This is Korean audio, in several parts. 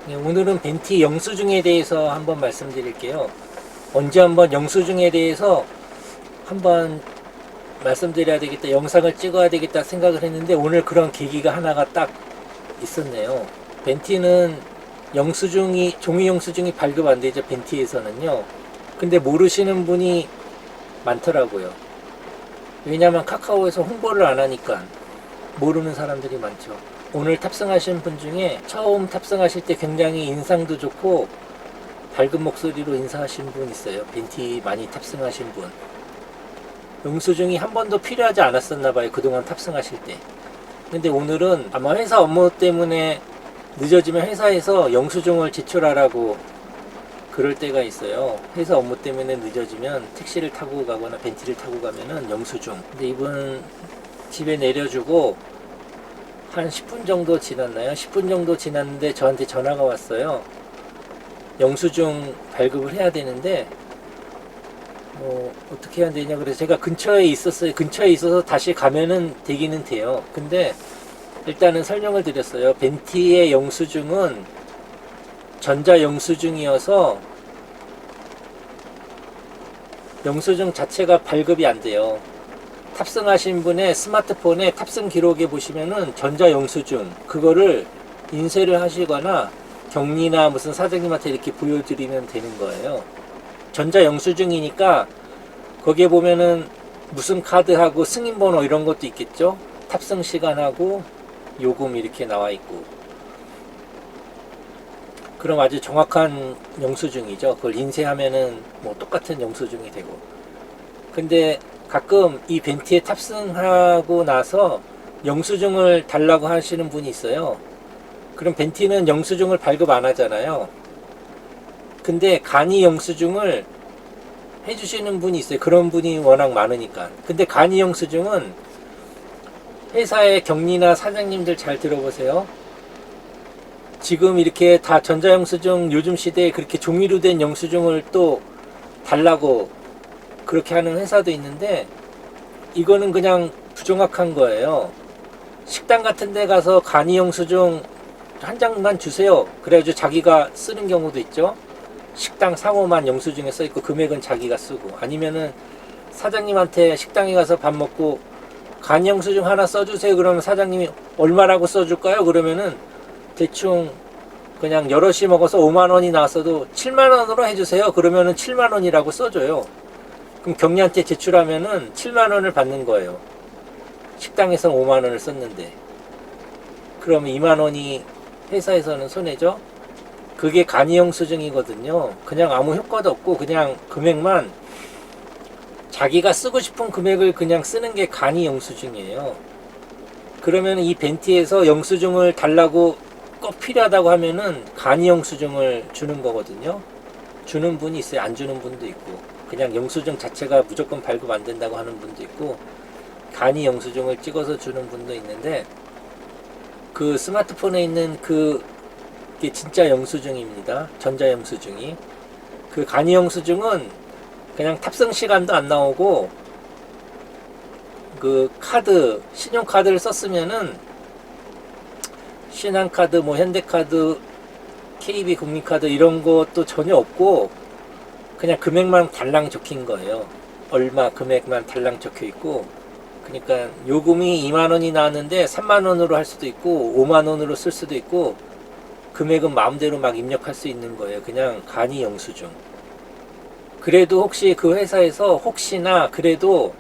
네, 오늘은 벤티 영수증에 대해서 한번 말씀드릴게요. 언제 한번 영수증에 대해서 한번 말씀드려야 되겠다, 영상을 찍어야 되겠다 생각을 했는데 오늘 그런 계기가 하나가 딱 있었네요. 벤티는 종이 영수증이 발급 안 되죠, 벤티에서는요. 근데 모르시는 분이 많더라고요. 왜냐면 카카오에서 홍보를 안 하니까 모르는 사람들이 많죠. 오늘 탑승하신 분 중에 처음 탑승하실 때 굉장히 인상도 좋고 밝은 목소리로 인사하신 분 있어요. 벤티 많이 탑승하신 분. 영수증이 한 번도 필요하지 않았었나 봐요, 그동안 탑승하실 때. 근데 오늘은 아마 회사 업무 때문에 늦어지면 회사에서 영수증을 제출하라고 그럴 때가 있어요. 회사 업무 때문에 늦어지면 택시를 타고 가거나 벤티를 타고 가면은 영수증. 근데 이분 집에 내려주고 한 10분 정도 지났나요? 10분 정도 지났는데 저한테 전화가 왔어요. 영수증 발급을 해야 되는데 어떻게 해야 되냐, 그래서 제가 근처에 있었어요. 근처에 있어서 다시 가면은 되기는 돼요. 근데 일단은 설명을 드렸어요. 벤티의 영수증은 전자 영수증이어서 영수증 자체가 발급이 안 돼요. 탑승하신 분의 스마트폰에 탑승 기록에 보시면은 전자 영수증, 그거를 인쇄를 하시거나 경리나 무슨 사장님한테 이렇게 보여드리면 되는 거예요. 전자 영수증이니까 거기에 보면은 무슨 카드하고 승인번호 이런 것도 있겠죠. 탑승 시간하고 요금 이렇게 나와 있고. 그럼 아주 정확한 영수증이죠. 그걸 인쇄하면은 뭐 똑같은 영수증이 되고. 근데 가끔 이 벤티에 탑승하고 나서 영수증을 달라고 하시는 분이 있어요. 그럼 벤티는 영수증을 발급 안 하잖아요. 근데 간이 영수증을 해주시는 분이 있어요. 그런 분이 워낙 많으니까. 근데 간이 영수증은 회사의 경리나 사장님들 잘 들어보세요. 지금 이렇게 다 전자영수증, 요즘 시대에 그렇게 종이로 된 영수증을 또 달라고 그렇게 하는 회사도 있는데, 이거는 그냥 부정확한 거예요. 식당 같은 데 가서 간이 영수증 한 장만 주세요. 그래가지고 자기가 쓰는 경우도 있죠. 식당 상호만 영수증에 써있고 금액은 자기가 쓰고, 아니면은 사장님한테 식당에 가서 밥 먹고 간이 영수증 하나 써주세요. 그러면 사장님이 얼마라고 써줄까요? 그러면은 대충 그냥 여럿이 먹어서 5만원이 나왔어도 7만원으로 해주세요. 그러면은 7만원이라고 써줘요. 그럼 경리한테 제출하면은 7만원을 받는 거예요. 식당에서 5만원을 썼는데. 그러면 2만원이 회사에서는 손해죠. 그게 간이 영수증이거든요. 그냥 아무 효과도 없고 그냥 금액만 자기가 쓰고 싶은 금액을 그냥 쓰는 게 간이 영수증이에요. 그러면 이 벤티에서 영수증을 달라고 꼭 필요하다고 하면은 간이 영수증을 주는 거거든요. 주는 분이 있어요. 안 주는 분도 있고, 그냥 영수증 자체가 무조건 발급 안 된다고 하는 분도 있고, 간이 영수증을 찍어서 주는 분도 있는데, 그 스마트폰에 있는 그게 진짜 영수증입니다. 전자 영수증이. 그 간이 영수증은 그냥 탑승 시간도 안 나오고, 그 카드, 신용카드를 썼으면은 신한카드, 뭐 현대카드, KB 국민카드 이런 것도 전혀 없고 그냥 금액만 달랑 적힌 거예요. 얼마 금액만 달랑 적혀 있고, 그러니까 요금이 2만원이 나왔는데 3만원으로 할 수도 있고 5만원으로 쓸 수도 있고, 금액은 마음대로 막 입력할 수 있는 거예요. 그냥 간이 영수증. 그래도 혹시 그 회사에서 혹시나 그래도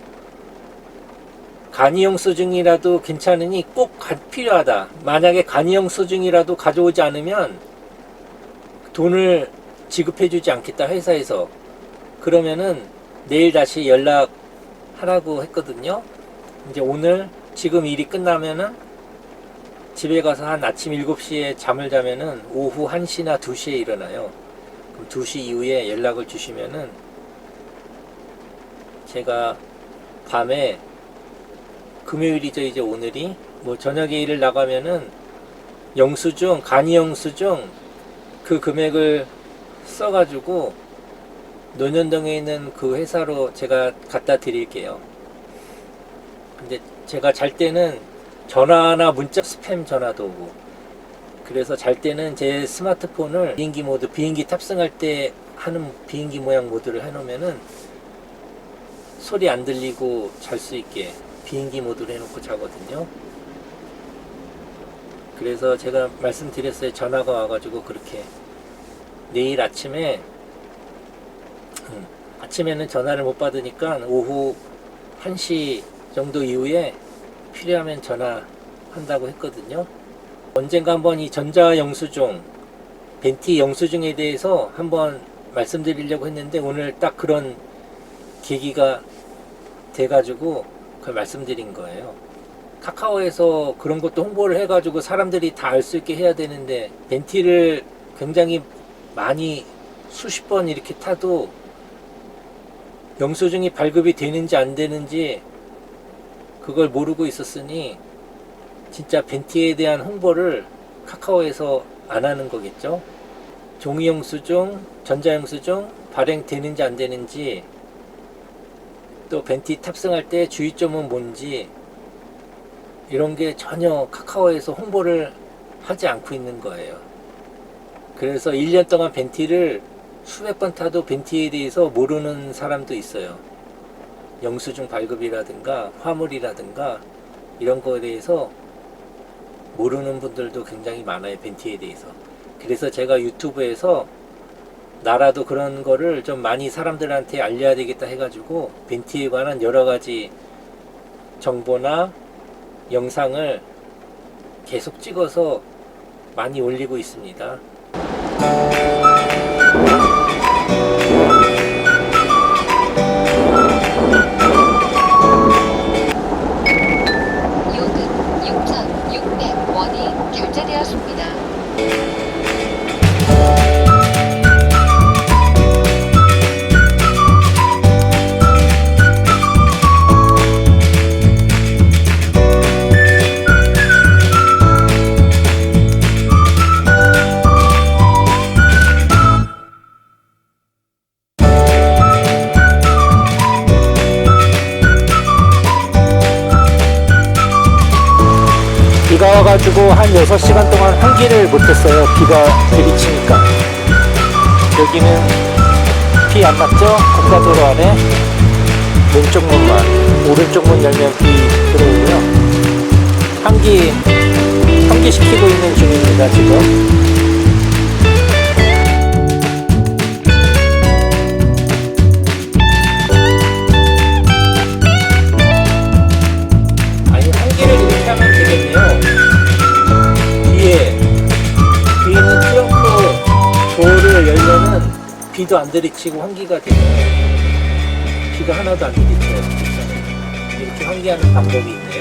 간이 영수증이라도 괜찮으니 꼭 필요하다, 만약에 간이 영수증이라도 가져오지 않으면 돈을 지급해 주지 않겠다, 회사에서. 그러면은 내일 다시 연락하라고 했거든요. 이제 오늘 지금 일이 끝나면은 집에 가서 한 아침 7시에 잠을 자면은 오후 1시나 2시에 일어나요. 그럼 2시 이후에 연락을 주시면은 제가 밤에, 금요일이죠 이제 오늘이, 뭐 저녁에 일을 나가면은 영수증, 간이 영수증 그 금액을 써가지고 논현동에 있는 그 회사로 제가 갖다 드릴게요. 근데 제가 잘 때는 전화나 문자 스팸 전화도 오고, 그래서 잘 때는 제 스마트폰을 비행기 모드, 비행기 탑승할 때 하는 비행기 모양 모드를 해놓으면은 소리 안 들리고 잘 수 있게 비행기 모드로 해놓고 자거든요. 그래서 제가 말씀드렸어요. 전화가 와가지고 그렇게 내일 아침에 아침에는 전화를 못 받으니까 오후 1시 정도 이후에 필요하면 전화한다고 했거든요. 언젠가 한번 이 전자 영수증, 벤티 영수증에 대해서 한번 말씀드리려고 했는데 오늘 딱 그런 계기가 돼가지고 그걸 말씀드린 거예요. 카카오에서 그런 것도 홍보를 해가지고 사람들이 다 알 수 있게 해야 되는데 벤티를 굉장히 많이 수십 번 이렇게 타도 영수증이 발급이 되는지 안 되는지 그걸 모르고 있었으니 진짜 벤티에 대한 홍보를 카카오에서 안 하는 거겠죠. 종이 영수증, 전자 영수증 발행되는지 안 되는지, 또 벤티 탑승할 때 주의점은 뭔지, 이런 게 전혀 카카오에서 홍보를 하지 않고 있는 거예요. 그래서 1년 동안 벤티를 수백 번 타도 벤티에 대해서 모르는 사람도 있어요. 영수증 발급이라든가 화물이라든가 이런 거에 대해서 모르는 분들도 굉장히 많아요. 벤티에 대해서. 그래서 제가 유튜브에서 나라도 그런 거를 좀 많이 사람들한테 알려야 되겠다 해가지고 벤티에 관한 여러 가지 정보나 영상을 계속 찍어서 많이 올리고 있습니다. 요금 6,600원이 결제되었습니다. 비가 와가지고 한 6시간 동안 환기를 못했어요. 비가 들이치니까. 여기는 비 안 맞죠? 고가도로 안에 왼쪽 문만, 오른쪽 문 열면 비 들어오고요. 환기시키고 있는 중입니다, 지금. 비도 안 들이치고 환기가 되면 비가 하나도 안 들이쳐요. 이렇게 환기하는 방법이 있네요.